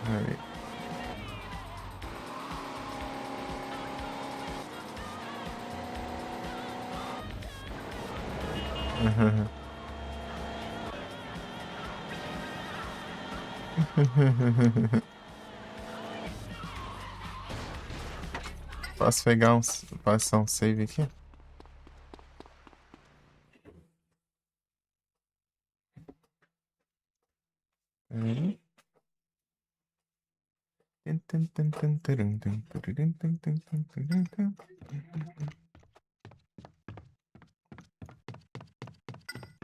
Alright. Posso pegar passar um save aqui? Peraí.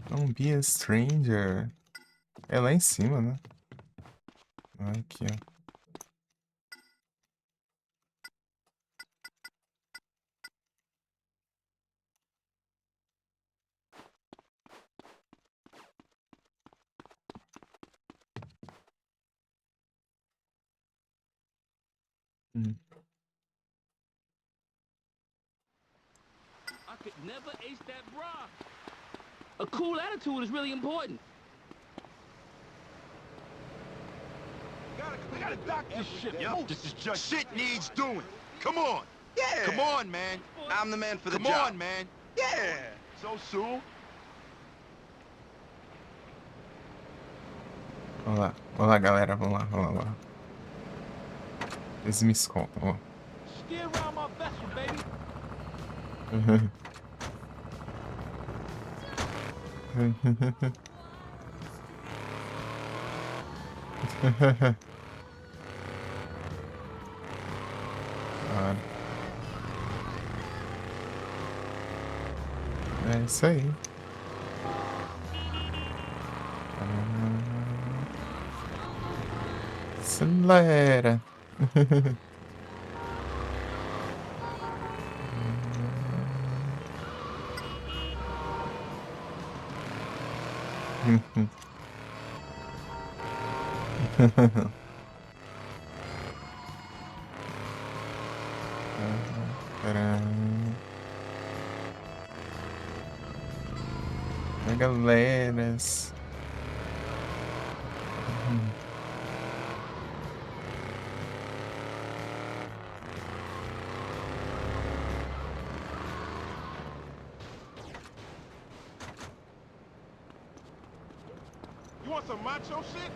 Don't be a stranger. É lá em cima, né? Aqui, ó. I could never ace that bra. A cool attitude is really important. We gotta dock this shit. Yo, this is just shit needs doing. Come on. Yeah. Come on, man. I'm the man for the job. Come on, man. Yeah. So, Sue? Vamos lá, galera. Vamos lá. Eles me escoltam, ó. Steer around my vessel, baby. Claro. É isso aí. Acelera. Galeras. You want some macho shit?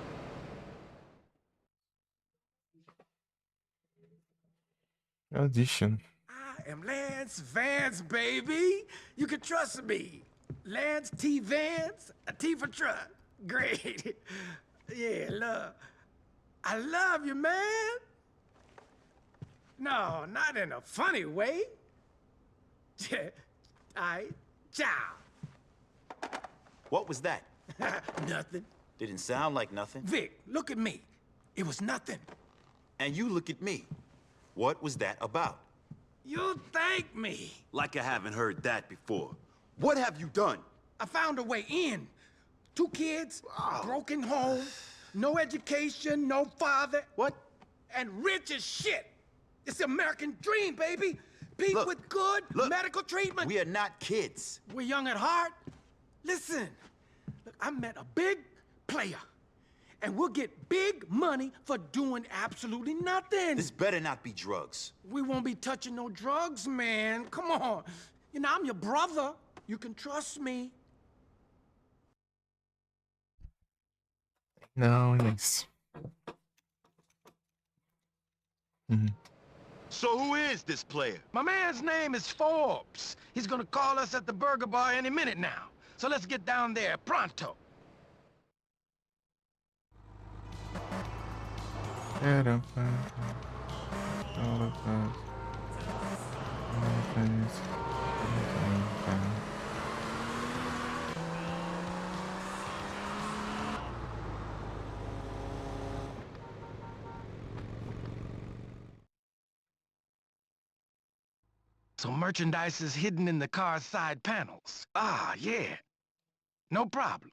Audition. I am Lance Vance, baby. You can trust me. Lance T. Vance, a T for truck. Great. Yeah, love. I love you, man. No, not in a funny way. Ciao. What was that? Nothing. Didn't sound like nothing. Vic, look at me. It was nothing. And you look at me. What was that about? You'll thank me. Like I haven't heard that before. What have you done? I found a way in. 2 kids, broken home, no education, no father. What? And rich as shit. It's the American dream, baby. People Look, with good medical treatment. We are not kids. We're young at heart. Listen, look, I met a big player. And we'll get big money for doing absolutely nothing. This better not be drugs. We won't be touching no drugs, man. Come on. You know, I'm your brother. You can trust me. Não, é isso. So who is this player? My man's name is Forbes. He's gonna call us at the burger bar any minute now. So let's get down there pronto. So merchandise is hidden in the car's side panels. Ah, yeah. No problem.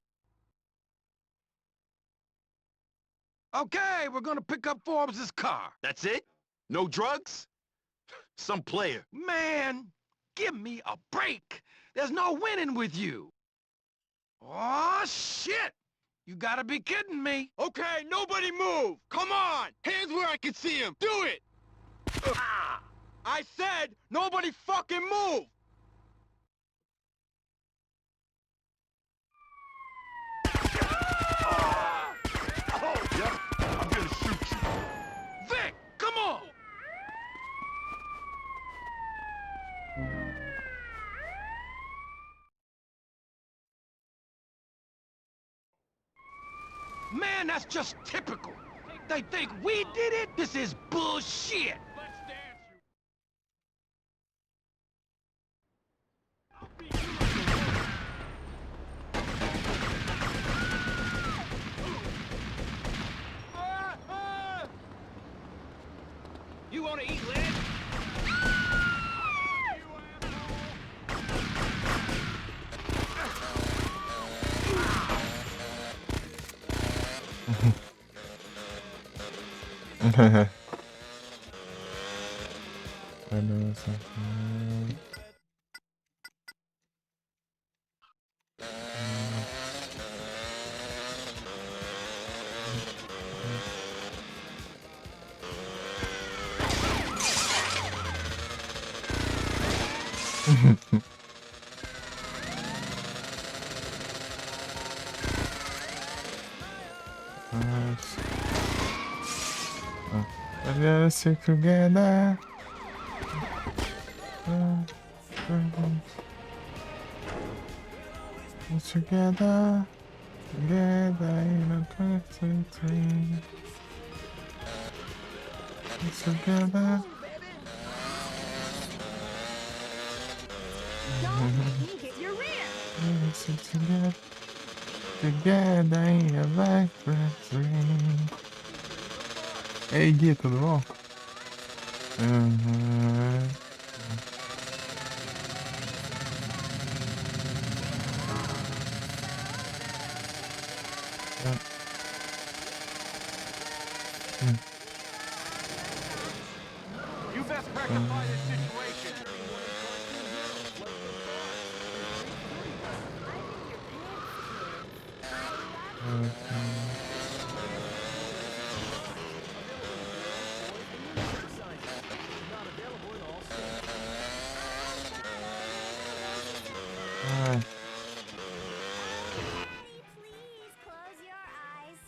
Okay, we're gonna pick up Forbes' car. That's it? No drugs? Some player. Man, give me a break. There's no winning with you. Oh, shit! You gotta be kidding me. Okay, nobody move! Come on! Hands where I can see him! Do it! I said, nobody fucking move! Yep, I'm gonna shoot you. Vic, come on! Man, that's just typical. They think we did it? This is bullshit. You wanna eat lead? I know something. Let's stick together. Together in a constant train. Together. Together in a black train. Ei, Gui, tudo bom? You best rectify this situation. Please close your eyes.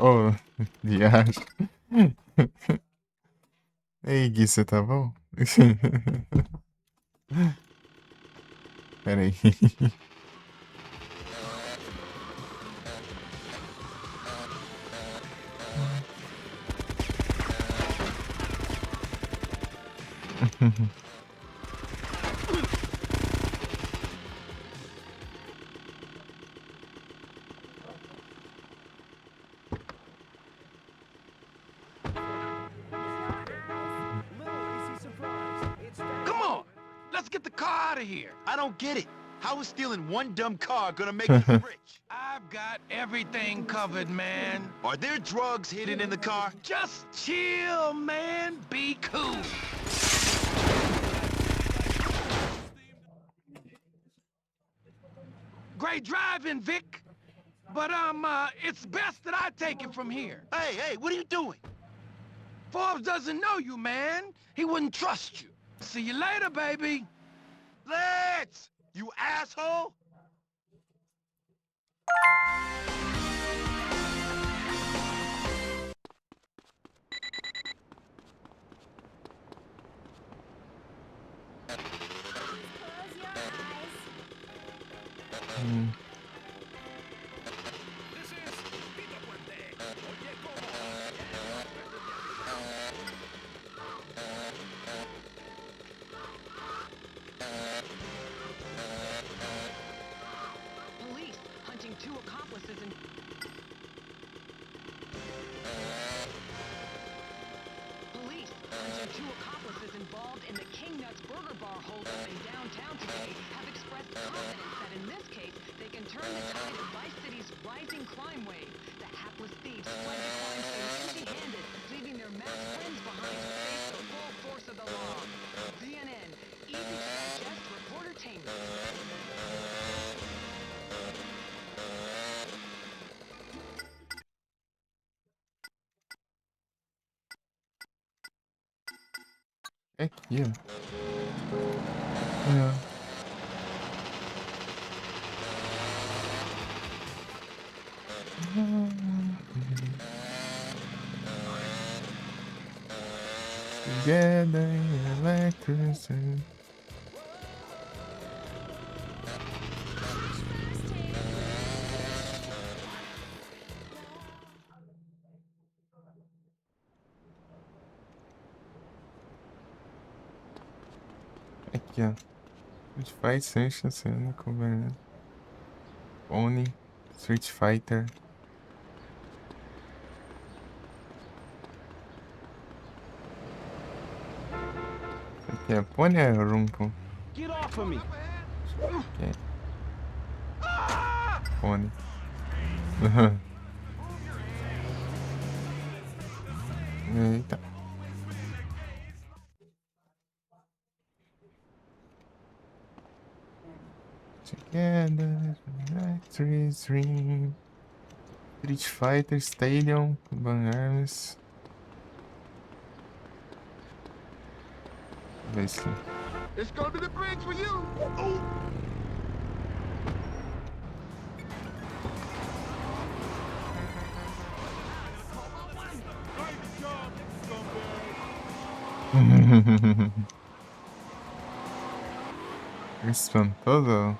Oh, viagem. Ei, Gui, você tá bom? Pera aí. Come on, let's get the car out of here. I don't get it. How is stealing one dumb car gonna make us rich? I've got everything covered, man. Are there drugs hidden in the car? Just chill, man. Be cool. Great driving, Vic. But, it's best that I take it from here. Hey, what are you doing? Forbes doesn't know you, man. He wouldn't trust you. See you later, baby. Let's! You asshole! Close your eyes. Hum. This is Vito Puente. Police hunting two accomplices in... Police hunting two accomplices involved in the King Nuts Burger Bar holdup in downtown today have expressed confidence that in this case they can turn the tide of Vice City's rising crime wave. The hapless thieves fled the crime scene empty-handed, leaving their masked friends behind to face the full force of the law. CNN, easy to digest reportertainment. Aqui, ó. É. Together in electricity. Aqui, ó. Street Fighter Sensha sendo cover. Oni. Street Fighter. Aqui é Pony ou é Rumpo? Get off of me! Ok. Pony. Eita. Together, Electric Dream. Street Fighter Stadium, Ban Arms. Vê se. It's gonna be the bridge for you. Espantoso.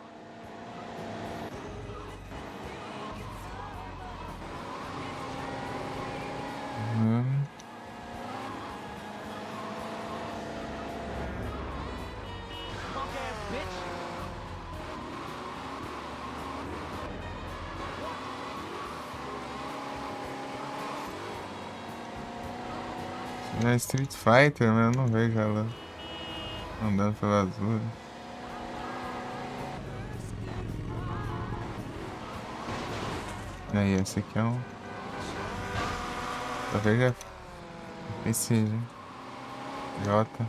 É Street Fighter, mas eu não vejo ela andando pela azul. Aí, esse aqui é um. Talvez já. Esse. J.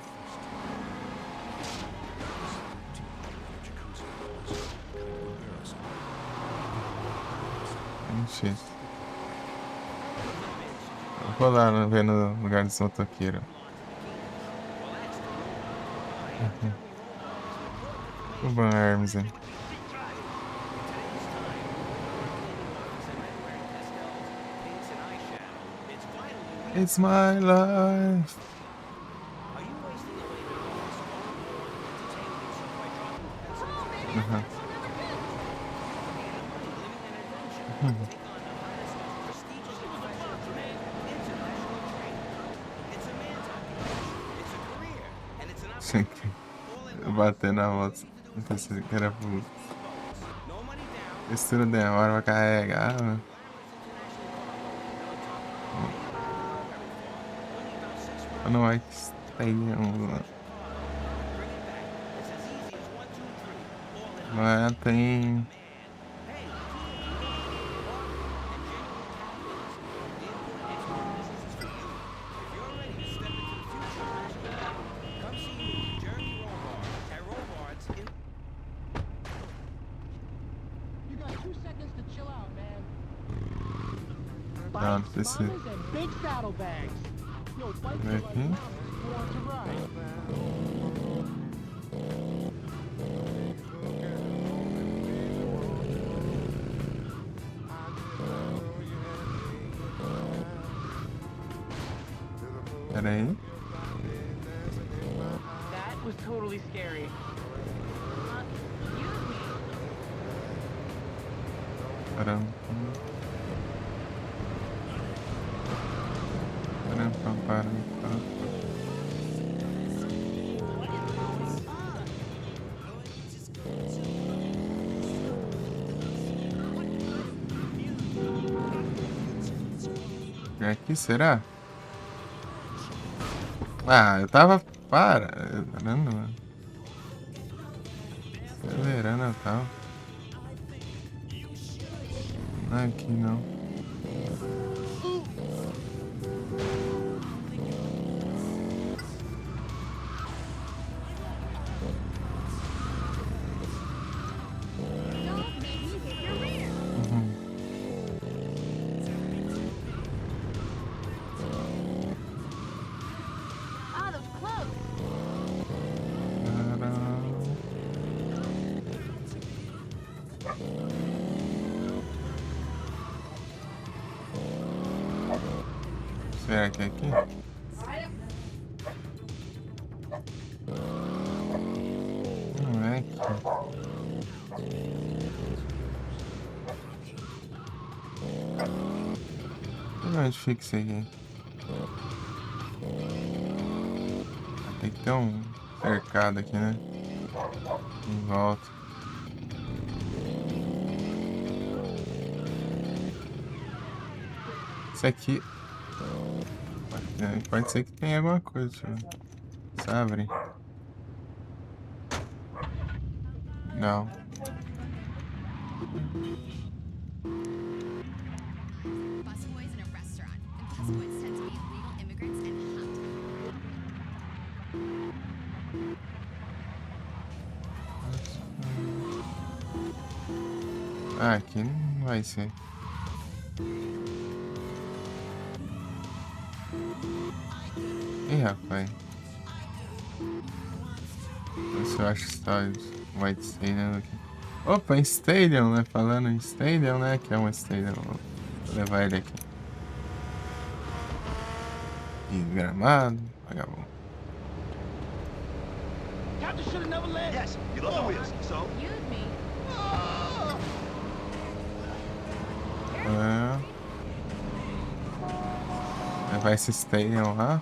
X. Vou lá ver no lugar do motoqueiro. O Ban Arms, hein? It's my life. Bater na moto. Não pensei que era pro. Isso tudo demora pra carregar, mano. No White Stadium. Mas tem. Não precisa. Aqui. Pera aí. That was totally scary. Caramba. Param, pam, param, pam. É aqui, será? Ah, eu tava parando, mano. Acelerando eu tava. Não é aqui não. Don't make me hit your rear. Uhum. Ah, those clothes. Será que é aqui? Não é aqui. Onde fica isso aqui? Tem que ter um cercado aqui, né? Em volta. Isso aqui. Pode ser que tenha alguma coisa. Deixa eu ver. Isso abre? Não. Busboys in a restaurant, and busboys tend to be illegal immigrants and hunt. Ah, aqui não vai ser. Ih, rapaz. Se eu acho só White Stadium aqui. Opa, em Stadium, né? Falando em Stadium, né? Que é uma Stadium. Vou levar ele aqui. E gramado, vagabundo. Captain should have never led. Yes, you love the wheels. So? Use me. É. Levar esse Stadium lá.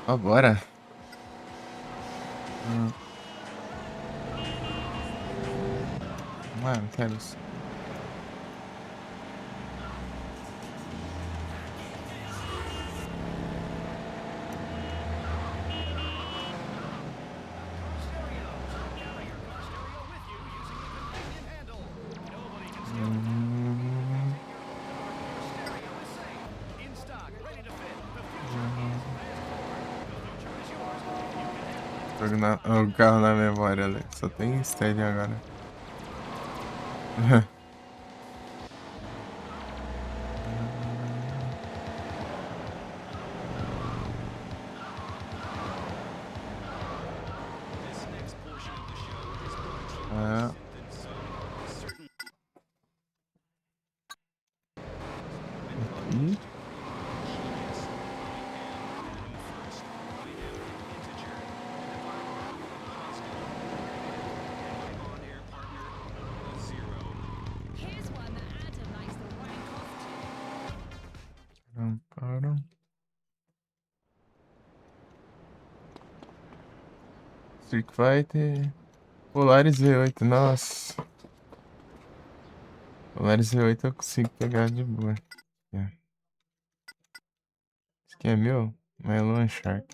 Ó, bora. Mano, quero isso. O carro na memória ali. Só tem Stadium agora. É. Aqui. Here's one that Adam likes the wearing costume. Param. Street Fighter. Polaris V8, nossa. Polaris V8 eu consigo pegar de boa. Esse aqui é meu? Melon Shark.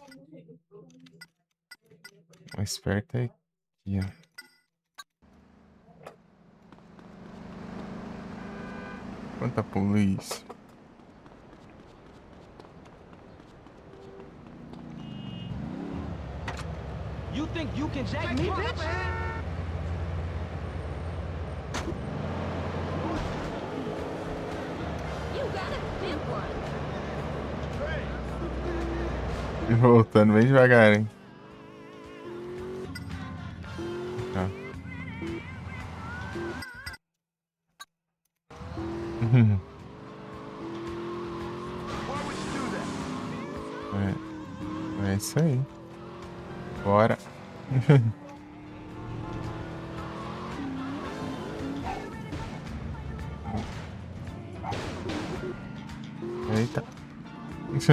O esperto é aqui, ó. Quanta polícia. You think you can jack me, bitch? You got a big one. E voltando bem devagar, hein? Tá. Why would you do that? É isso aí. Bora. E...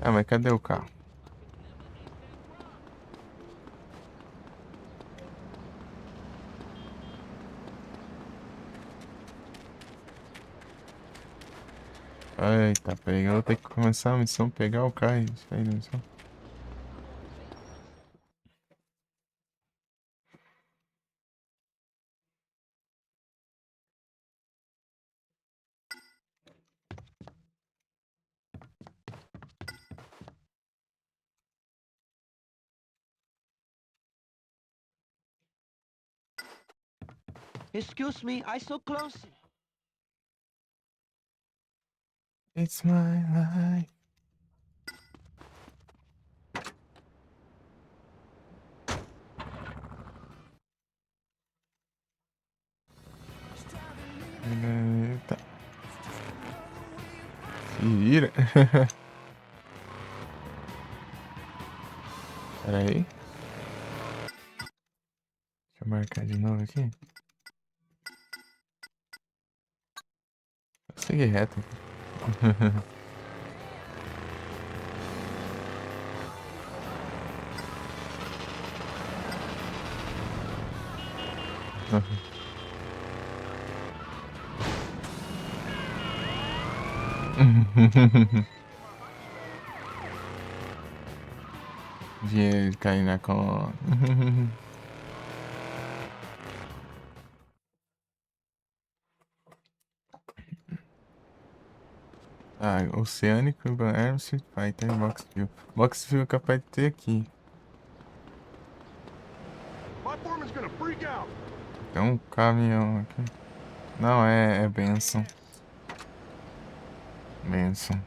Ah, mas cadê o carro? Eita, pega. Eu vou ter que começar a missão, pegar o carro e sair da missão. Excuse me, I so close. It's my life. Eita. Se vira. Pera aí. Deixa eu marcar de novo aqui. Vou seguir reto aqui. Dinheiro cair na conta. Ah, Oceânico, Urban Arms, Street Fighter, Boxville. Boxville é capaz de ter aqui. Tem um caminhão aqui. Não, é benção. Benção.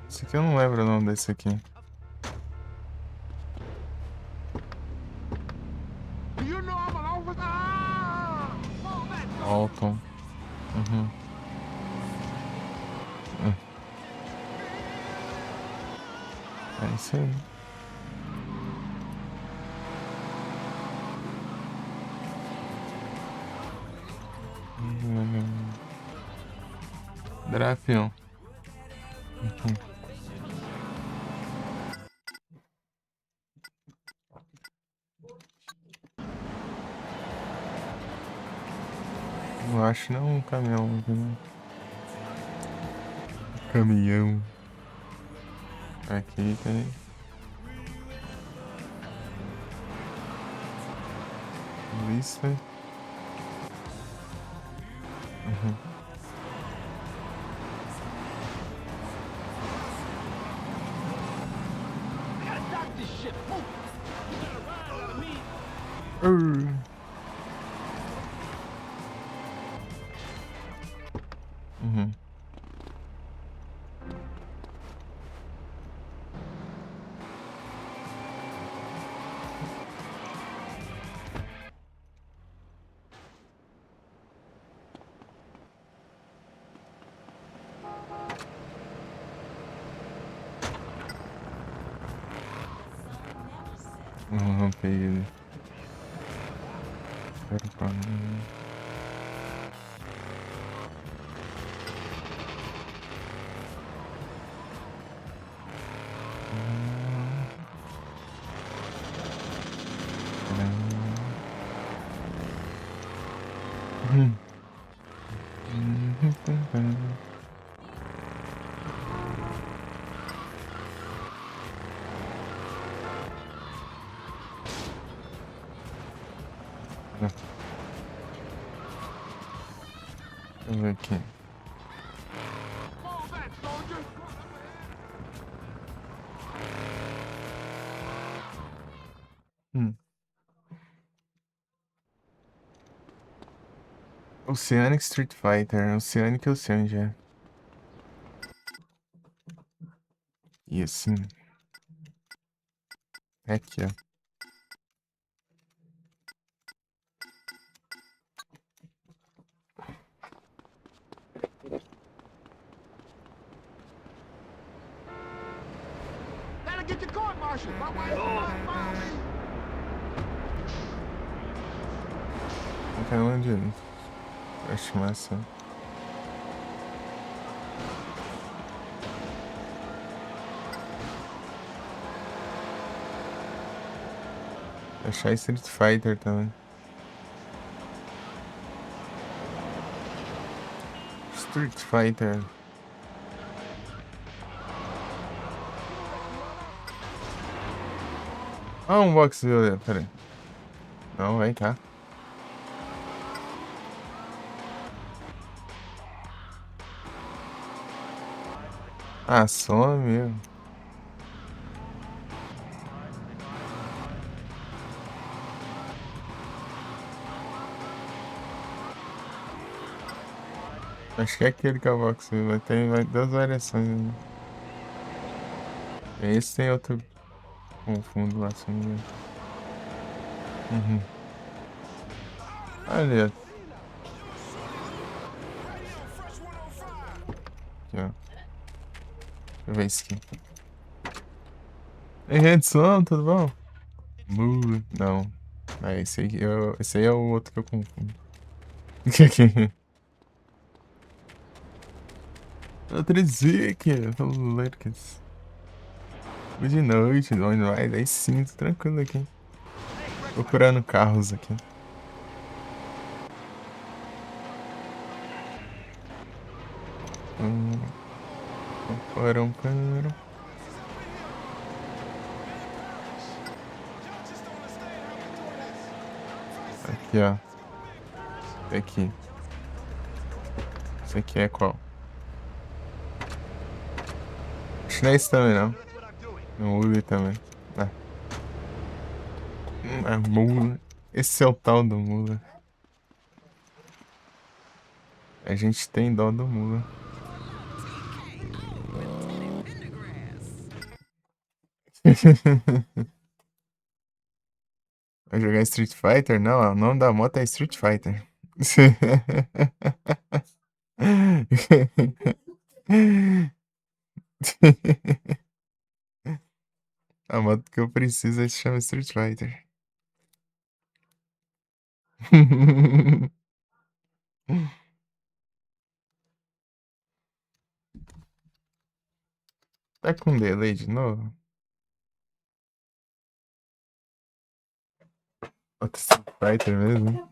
Esse aqui eu não lembro o nome desse aqui. Alton. Uhum. É isso aí. Drafion. Não acho não um caminhão. Caminhão. Aqui tem. Lista. Uhum. Peguei ele. Espera pra mim. Deixa eu ver aqui. Oceanic Street Fighter. Oceanic e Ocean já. E assim. É aqui, ó. get your court-martial. My wife found me. Não tem onde ir. Acho massa. Achar Street Fighter também. Street Fighter. Ah, um box violeta, pera aí. Não, vai cá. Ah, só mesmo. Acho que é aquele que é o box violeta. Tem duas variações, né? Esse tem outro com fundo lá, se não me engano. Uhum. Ali, ó. Aqui, ó. Deixa eu ver esse aqui. Ei, Redson, tudo bom? Não. Ah, esse aí é o outro que eu confundo. Outro Zique, Lucas. De noite, onde vai? Aí sim, tô tranquilo aqui. Procurando carros aqui. Param. Aqui, ó. Aqui. Esse aqui é qual? Acho que não é esse também, não. No Mule também. Ah. É Mule. Esse é o tal do Mule. A gente tem dó do Mule. Vai jogar Street Fighter? Não, o nome da moto é Street Fighter. A moto que eu preciso se chama Street Fighter. Tá com delay de novo? Outro Street Fighter mesmo?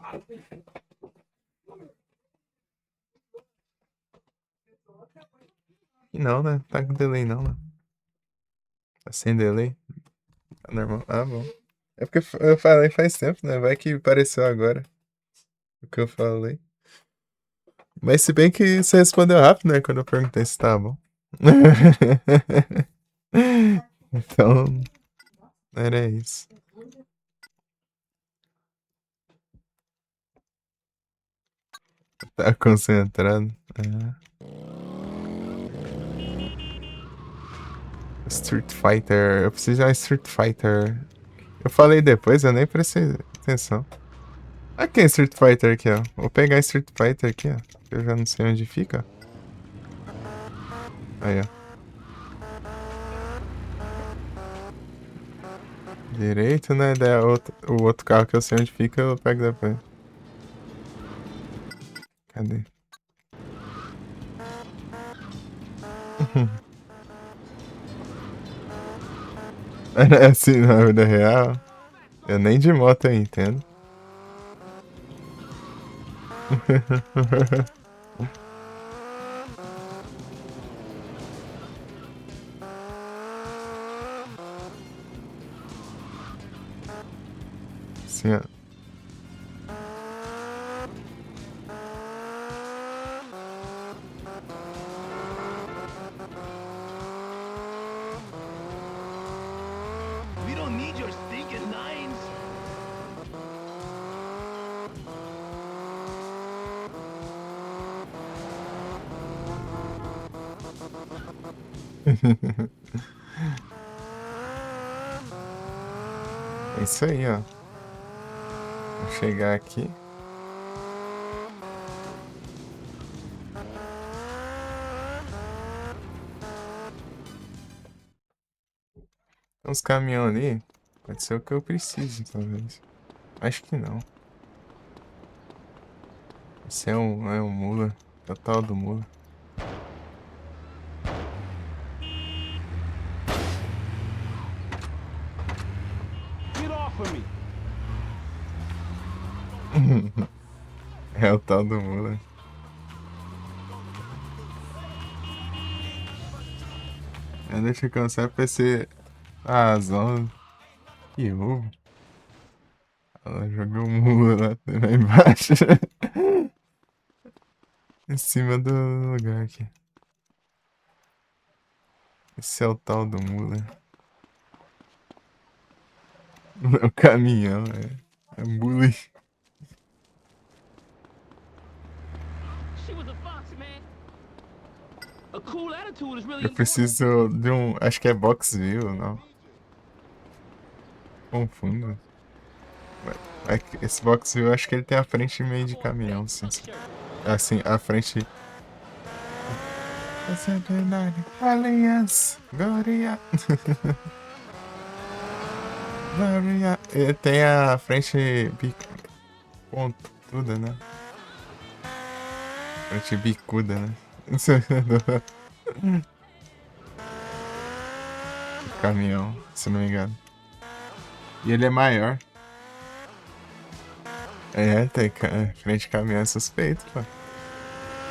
E não, né? Tá com delay não, né? Tá sem delay? Tá normal? Ah, bom. É porque eu falei faz tempo, né? Vai que apareceu agora o que eu falei. Mas se bem que você respondeu rápido, né? Quando eu perguntei se tá bom. Então, era isso. Tá concentrado. Street Fighter. Eu preciso de uma Street Fighter. Eu falei depois, eu nem prestei atenção. Aqui é Street Fighter aqui, ó. Vou pegar Street Fighter aqui, ó. Eu já não sei onde fica. Aí, ó. Direito, né? Daí o outro carro que eu sei onde fica, eu pego depois. Cadê? É assim na vida real. Eu nem de moto eu entendo. Assim, ó. We don't need your stinking nines. É isso aí, ó. Vou chegar aqui. uns caminhões ali. Pode ser o que eu preciso, talvez. Acho que não. Esse é um mula. É o tal do mula. Get off of me. É o tal do mula. Deixa eu cansar pra ser a zona. Que ovo. Ela jogou o mula lá embaixo. Em cima do lugar aqui. Esse é o tal do mula. O caminhão, é bully. She was a fox, man. A cool attitude is really Eu important. preciso de um. Acho que é box view, não? Confundo. Esse box view, acho que ele tem a frente meio de caminhão, assim. Assim, a frente. Aliens, Gloria. Gloria. Ele tem a frente pontuda, né? Frente bicuda, né? Caminhão, se não me engano. E ele é maior. Tem frente de caminhão é suspeito, pô.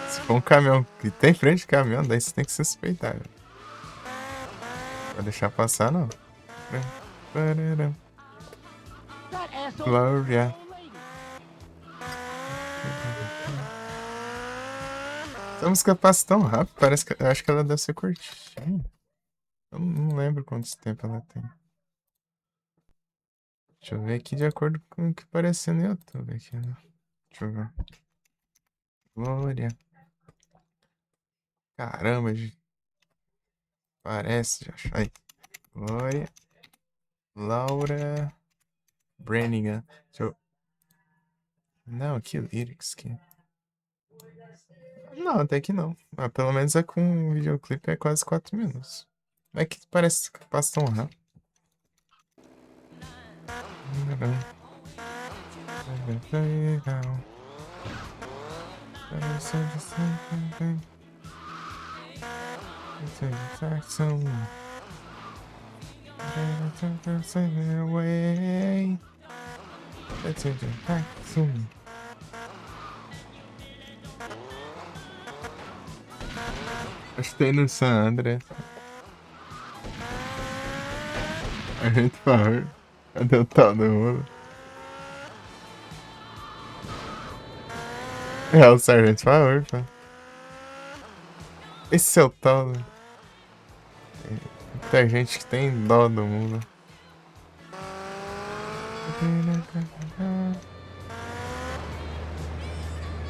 Se for um caminhão que tem frente de caminhão, daí você tem que suspeitar. Né? Vai deixar passar, não. That asshole. Gloria. Essa música passa tão rápido, parece que. Eu acho que ela deve ser curtinha. Eu não lembro quanto tempo ela tem. Deixa eu ver aqui de acordo com o que apareceu no YouTube aqui, né? Deixa eu ver. Glória. Caramba, gente. Parece, já achei. Aí. Glória. Laura Brannigan. Deixa eu... Não, que lyrics aqui. Não, até que não. Mas pelo menos é com um videoclipe é quase 4 minutos. É que parece que passa tão rápido. Acho que tem no San André. A gente falou. Cadê o tal do rolo? É o Sargento Favor, pô. Esse é o tal. Tem gente que tem dó do mundo.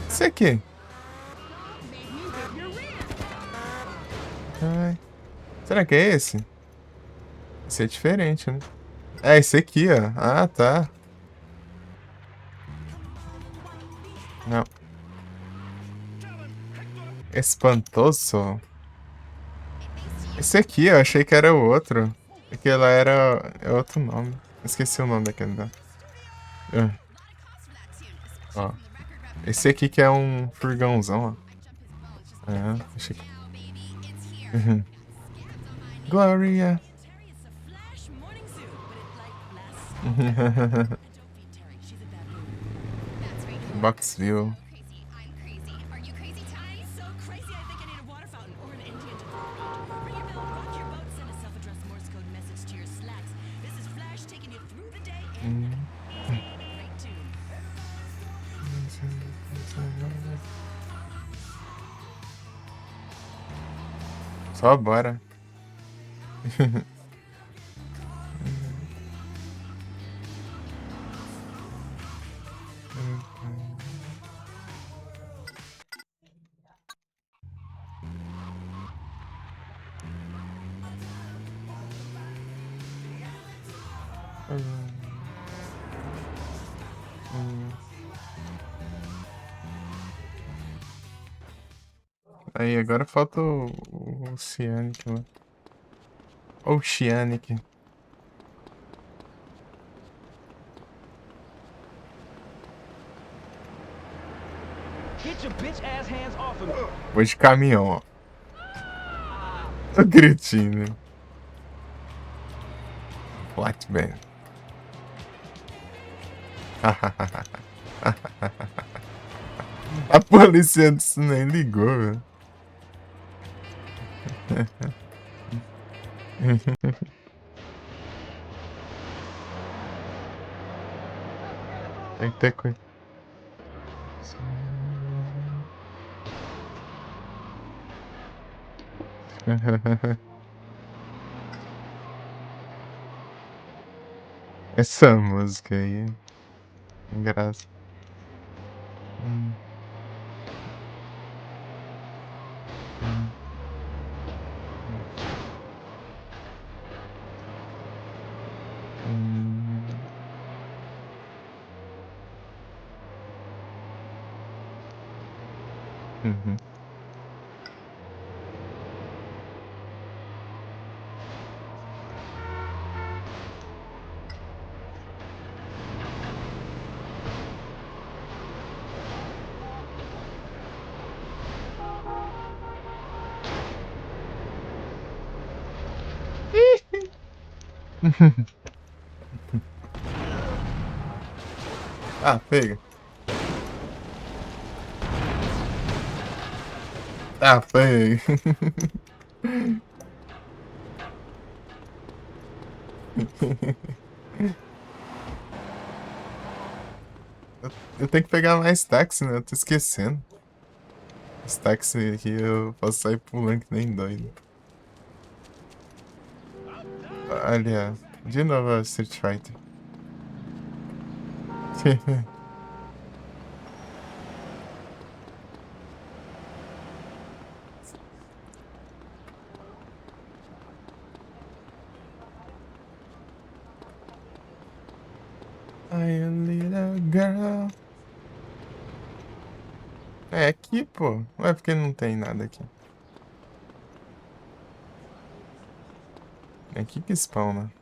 Esse aqui. Ai. Será que é esse? Esse é diferente, né? É esse aqui, ó. Ah, tá. Não. Espantoso. Esse aqui, eu achei que era o outro. Aquele lá era. É outro nome. Esqueci o nome daquele lá. Ó. Esse aqui que é um furgãozão, ó. Achei que. Gloria. Box view. Só bora. Aí, agora falta o Oceanic lá. Oceanic. Get your bitch ass hands off of me. Vou de caminhão, ó. O gritinho. Flatman. A polícia disso nem ligou, velho. Tem que ter coisa. Essa música aí. Engraçado. Uhum. Ah, pega. Ah, pega. Eu tenho que pegar mais táxi, né? Eu tô esquecendo. Os táxis aqui eu posso sair pulando que nem doido. Olha, de novo a Street Fighter. I a little girl. É aqui, pô. Não é porque não tem nada aqui. É aqui que spawna.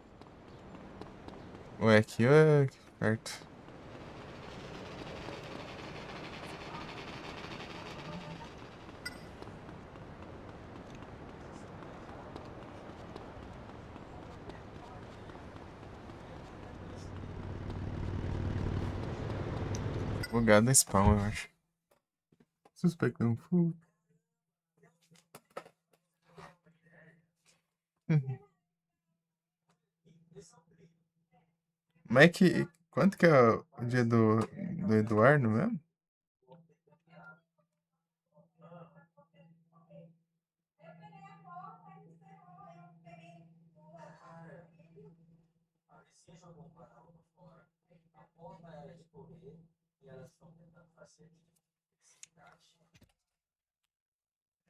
Ou é aqui ou é aqui perto. Bugado é spawn, eu acho. Suspectando food. Mas é que. Quanto que é o dia do Eduardo mesmo?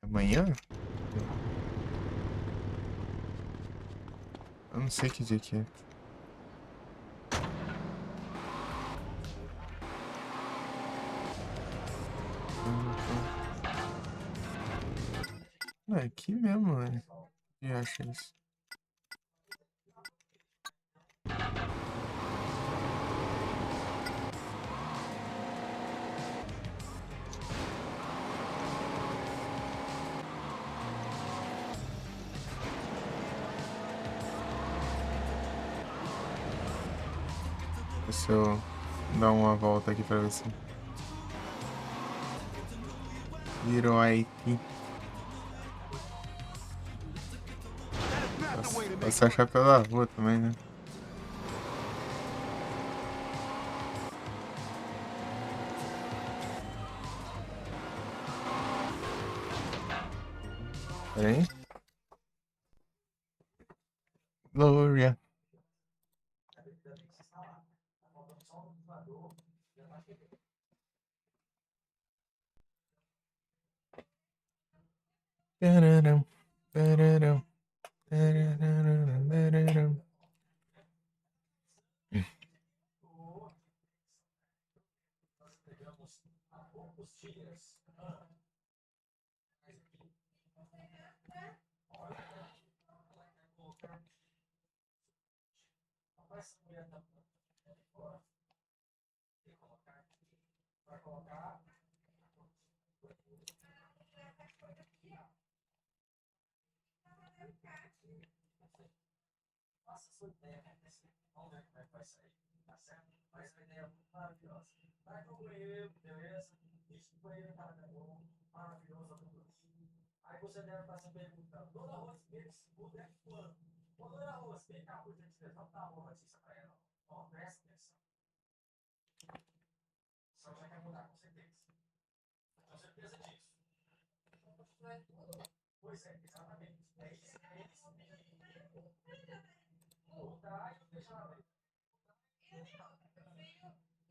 Amanhã? Eu não sei que dia que é. Não, é aqui mesmo, né? E acha isso. Deixa eu dar uma volta aqui pra ver se. Virou aí. Posso achar pela rua também, né? Pera aí. Gloria. Tararam, tararam, tarararam, tararam.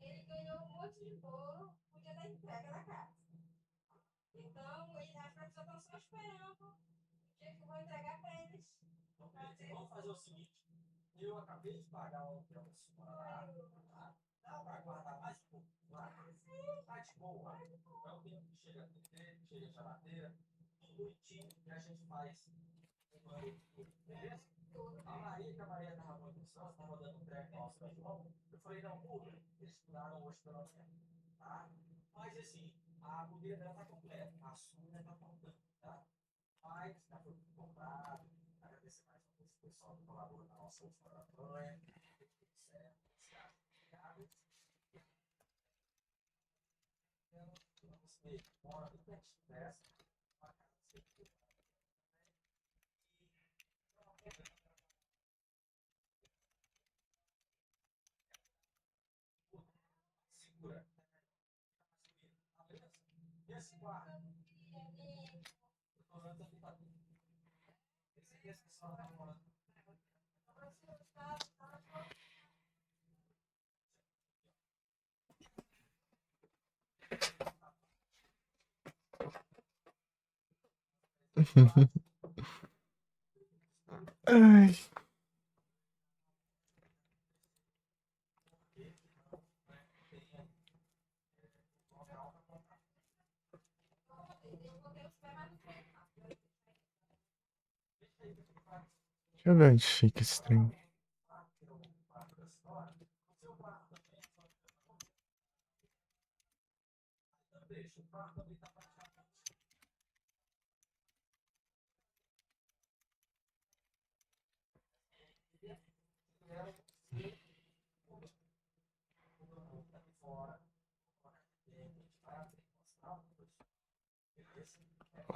Ele ganhou um monte de bolo no dia da entrega da casa. Então, as pessoas estão só esperando o dia que eu vou entregar para eles. Vamos fazer o seguinte: eu acabei de pagar o hotel da senhora lá. Dá para guardar mais um pouco lá? Tá de boa. É o tempo que chega a TV, chega a geladeira, tudo bonitinho que a gente faz. Beleza? A Maria, que a Maria tava com emoção, estava dando um treco ao São João. Eu falei, não, muda. Eles estudaram hoje pela manhã, tá? Mas assim, a mudeira dela tá completa, a sua tá faltando, tá? Mas já foi tudo comprado. Agradecer mais uma vez o pessoal que colaborou na nossa última campanha. Tudo certo, obrigado. Vamos ver, mora bem pertinho dessa. Uma casa sempre segura. E esse quarto? Eu tô olhando aqui pra mim. Esse aqui é esse que só tá morando. Ai. Deixa eu ver onde fica esse trem.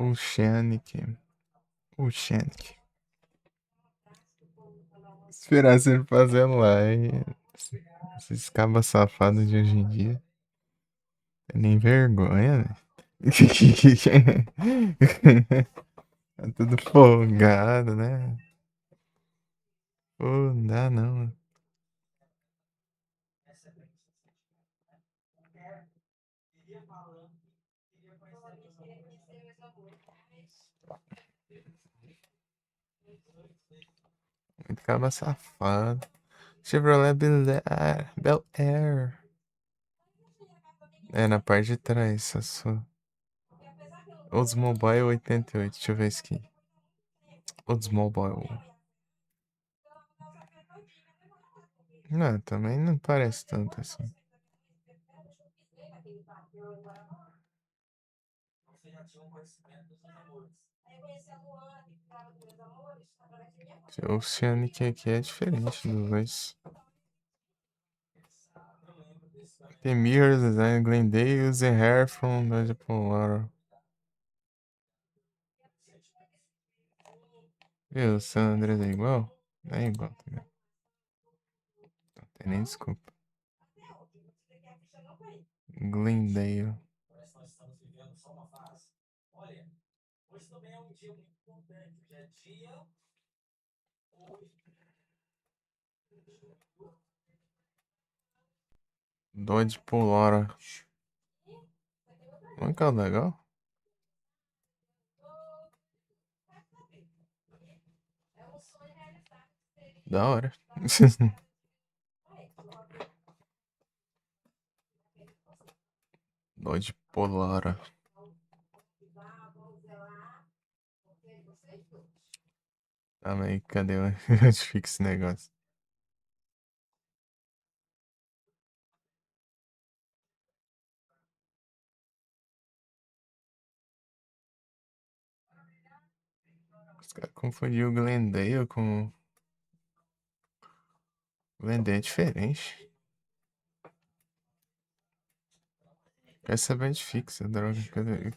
Oceanic. Oceanic. Esperar você fazer lá. Esses cabas safados de hoje em dia. Tem nem vergonha, né? Tá tudo folgado, né? Pô, não dá não. Muito caba safado. Chevrolet Bel Air. É, na parte de trás, a sua. Oldsmobile 88. Deixa eu ver isso aqui. Oldsmobile. Não, também não parece tanto assim. O Oceanic aqui é diferente dos dois. Tem Mirrors, Design, Glendale, The Hair from Dodge Polar. Viu, o San Andreas é igual? É igual também. Não tem nem desculpa. Glendale. Dodge Polara. Olha que legal. Da hora. Dodge Polara. Calma aí, cadê onde fica esse negócio? Os caras confundiram o Glendale com Vender é diferente. Essa é bem fixa, droga. Cadê?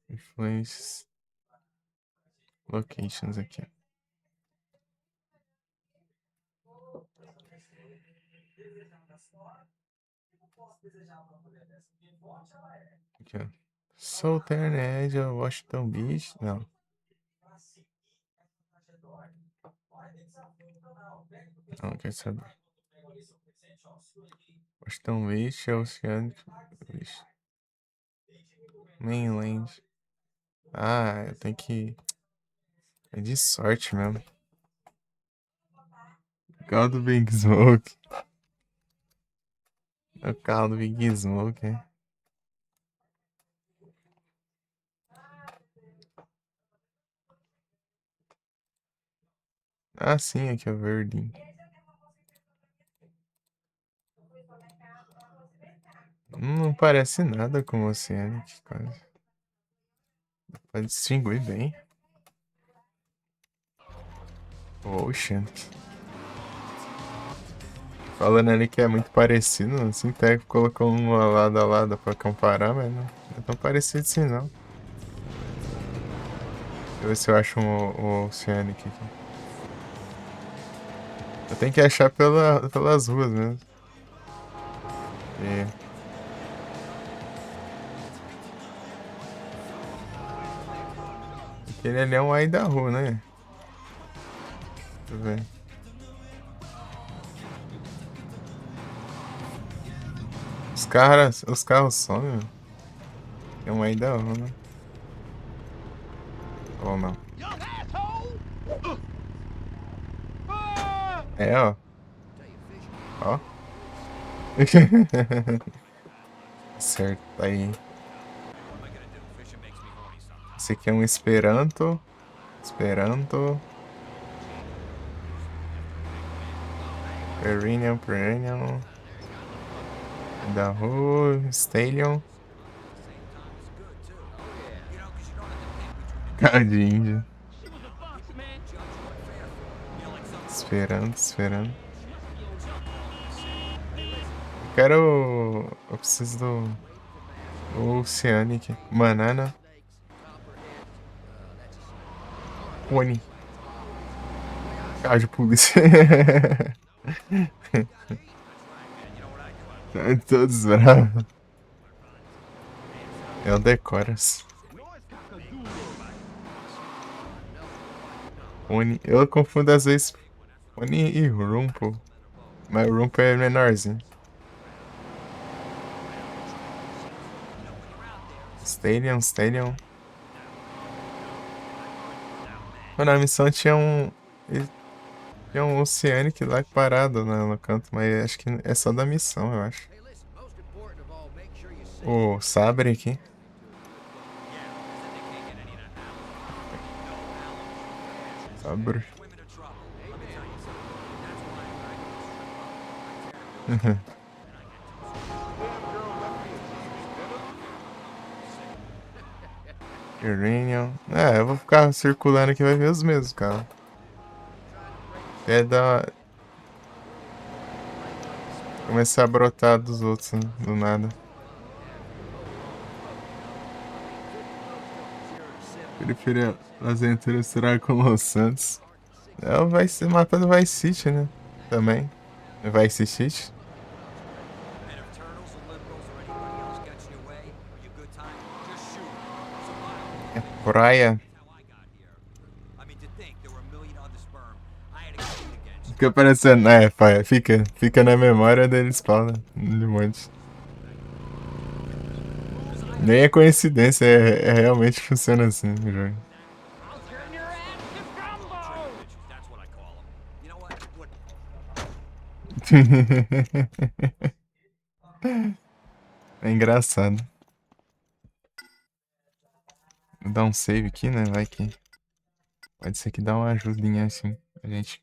Influences. Locations aqui. Aqui, ó. Southern Edge, Washington Beach. Não. Não, quer saber. Washington Beach, Oceanic Beach. Mainland. Ah, eu tenho que. É de sorte mesmo. Carro do Big Smoke. É o carro do Big Smoke, é. Ah, sim, aqui é o verdinho. Não parece nada com o Oceanic, quase. Pode distinguir bem. O Oceanic. Falando ali que é muito parecido, assim, até colocou um lado a lado pra comparar, mas não é tão parecido assim, não. Deixa eu ver se eu acho o Oceanic aqui. Eu tenho que achar pelas ruas mesmo. E... Aquele ali é um Idaho, né? Deixa eu ver. Os carros somem, meu. É um Idaho, né? Ou não? É, ó. Ó. Certo, tá aí. Esse aqui é um Esperanto. Esperanto. Perennial. Idaho. Stallion. Cara de índio. Esperando. Eu preciso do Oceanic. Banana. Pony. Carro de polícia. Todos bravos. É o Decoras. Pony. Eu confundo às vezes Pony e Rumple. Mas o Rumple é menorzinho. Stallion. Mano, a missão tinha um Oceanic lá parado no canto, mas acho que é só da missão, eu acho. O Sabre aqui. Sabre. Uranium. Eu vou ficar circulando aqui, vai ver os mesmos, cara. É da... Começar a brotar dos outros, né? Do nada. Preferia fazer interestelar com Los Santos. Vai ser matando Vice City, né? Também. Vice City. É praia. Fica parecendo. Fica na memória deles, spawna de monte. Nem é coincidência, realmente funciona assim o jogo. É engraçado. Vou dar um save aqui, né? Vai que. Pode ser que dá uma ajudinha assim. A gente.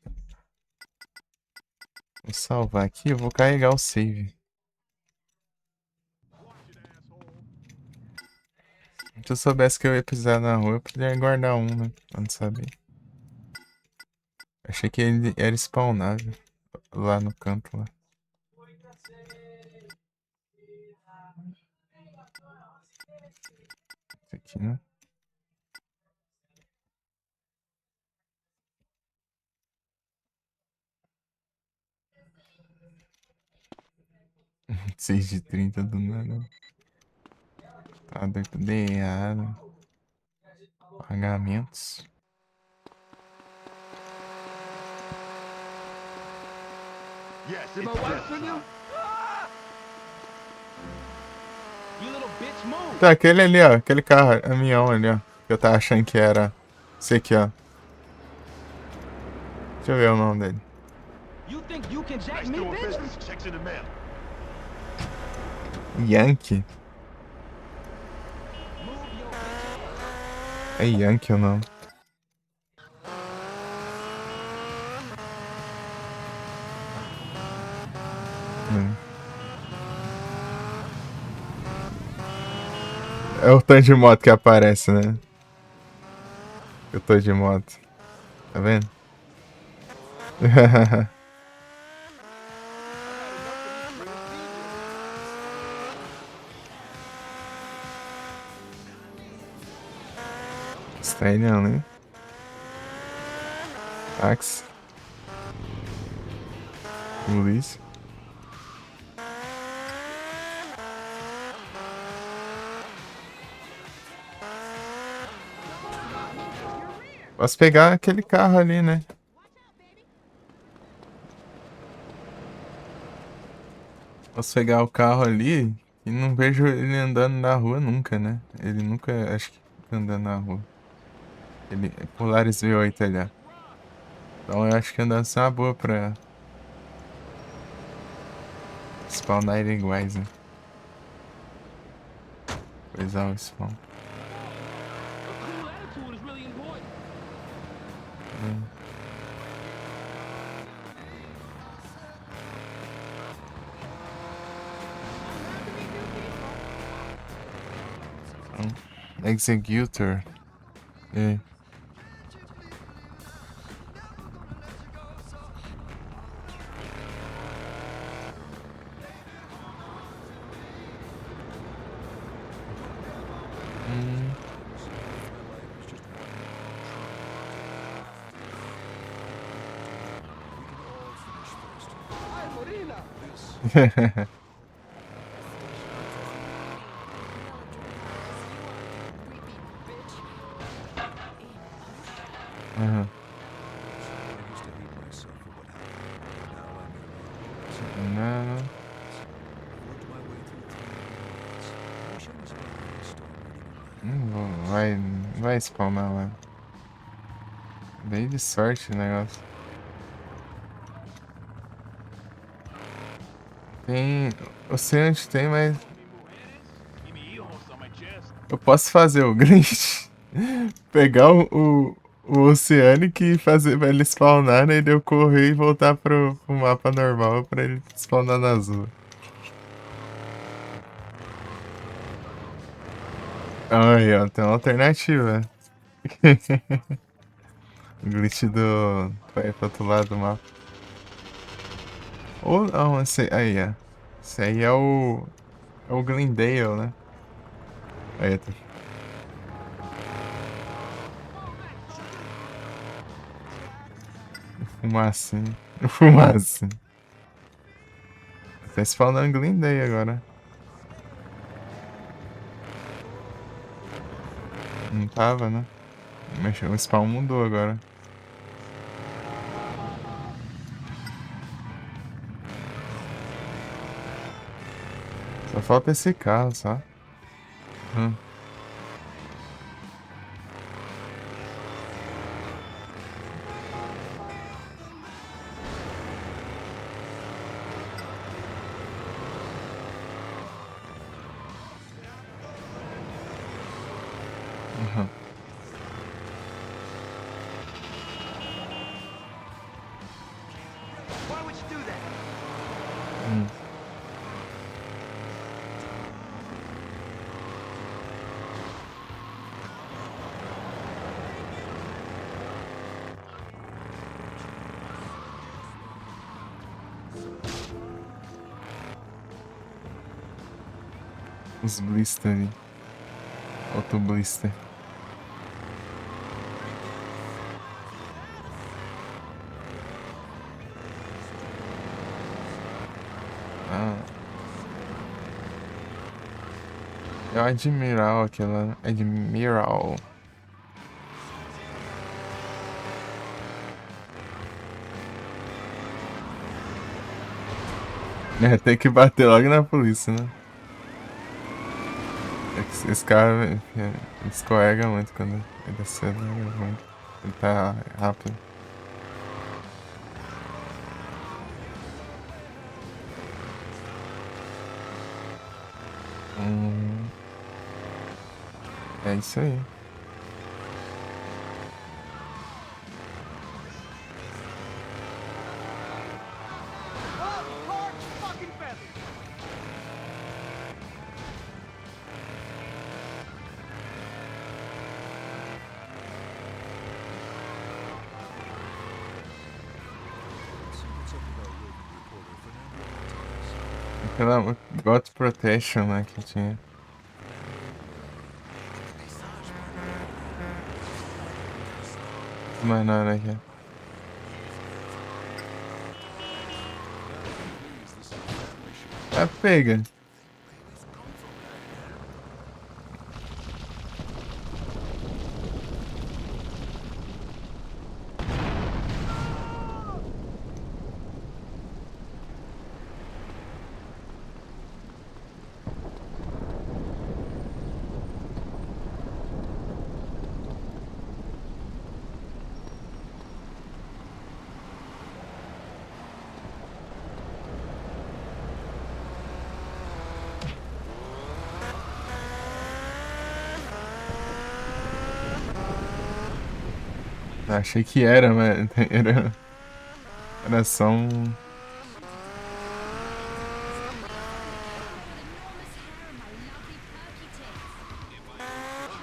Vou salvar aqui, eu vou carregar o save. Se eu soubesse que eu ia precisar na rua, eu poderia guardar um, né? Pra não saber. Achei que ele era spawnável lá no canto lá. Esse aqui, né? Seis de 30 do nada. Tá doido, tudo errado. Pagamentos. Yes, Did my it's wife death send you? time. You little bitch, move. Tá, aquele ali, ó. Aquele carro, caminhão ali, ó. Que eu tava achando que era. Esse aqui, ó. Deixa eu ver o nome dele. You think you can jack Nice me, doing bitch? business. Checks in the mail. Yankee. Move your bitch. É Yankee ou não? É o tanto de moto que aparece, né? Eu tô de moto. Tá vendo? Estranho, né? Táxi. Polícia. Posso pegar aquele carro ali, né? Posso pegar o carro ali e não vejo ele andando na rua nunca, né? Ele nunca, acho que fica andando na rua. Ele é Polaris V8 ali, ó. Então eu acho que andando é uma boa pra spawnar ele iguais, né? Coisar o spawn. A cool attitude is really important. Executor. É. Aham. Não. Vai spawnar lá. Bem de sorte o negócio. Tem. Oceante tem, mas. Eu posso fazer o glitch. Pegar o Oceanic e fazer pra ele spawnar, né? E daí eu correr e voltar pro mapa normal pra ele spawnar na azul. Aí, ó, tem uma alternativa. O glitch do. Vai pro outro lado do mapa. Ou não, esse aí, ó. Esse aí é o. É o Glendale, né? Aí, tá. Fumacinho. Fumacinho. Tá spawnando Glendale agora. Não tava, né? Mas o spawn mudou agora. Só falta esse carro, só. Why would you do that? Os blister ali. Outro blister. Ah. É o Admiral aquela. Admiral. É, tem que bater logo na polícia, né? É que esse cara escorrega muito quando ele acelera muito. Ele tá rápido. É isso aí. Aquela God Protection, né, que tinha. Mas não era aqui. Ah, pega. Achei que era, mas era só um.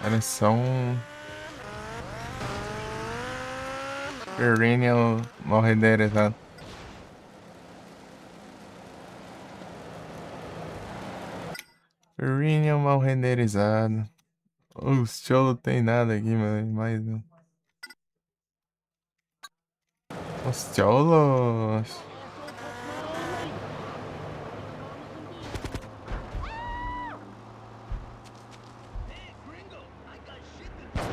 Era só um. Perennial morrederizado. Perennial mal renderizado. Os tiolos tem nada aqui, mano. Mais um. Os tiolos.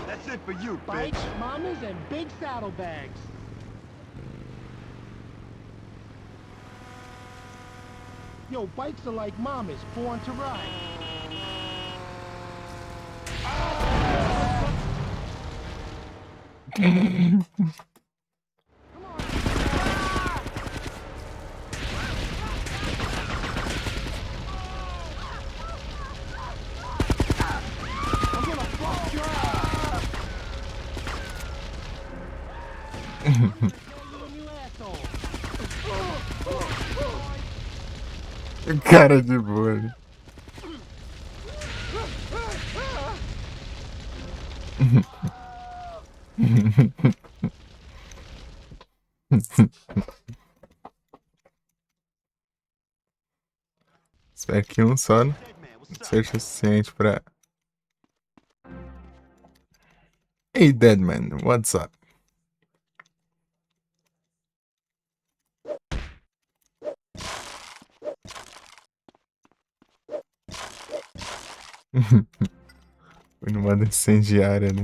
That's it for you, bitch. Bikes, mamas, and big saddlebags. Yo, bikes are like mamas, born to ride. Cara de boa ali. Espero que um só seja suficiente pra. Hey Deadman, what's up? Foi numa incendiária, né?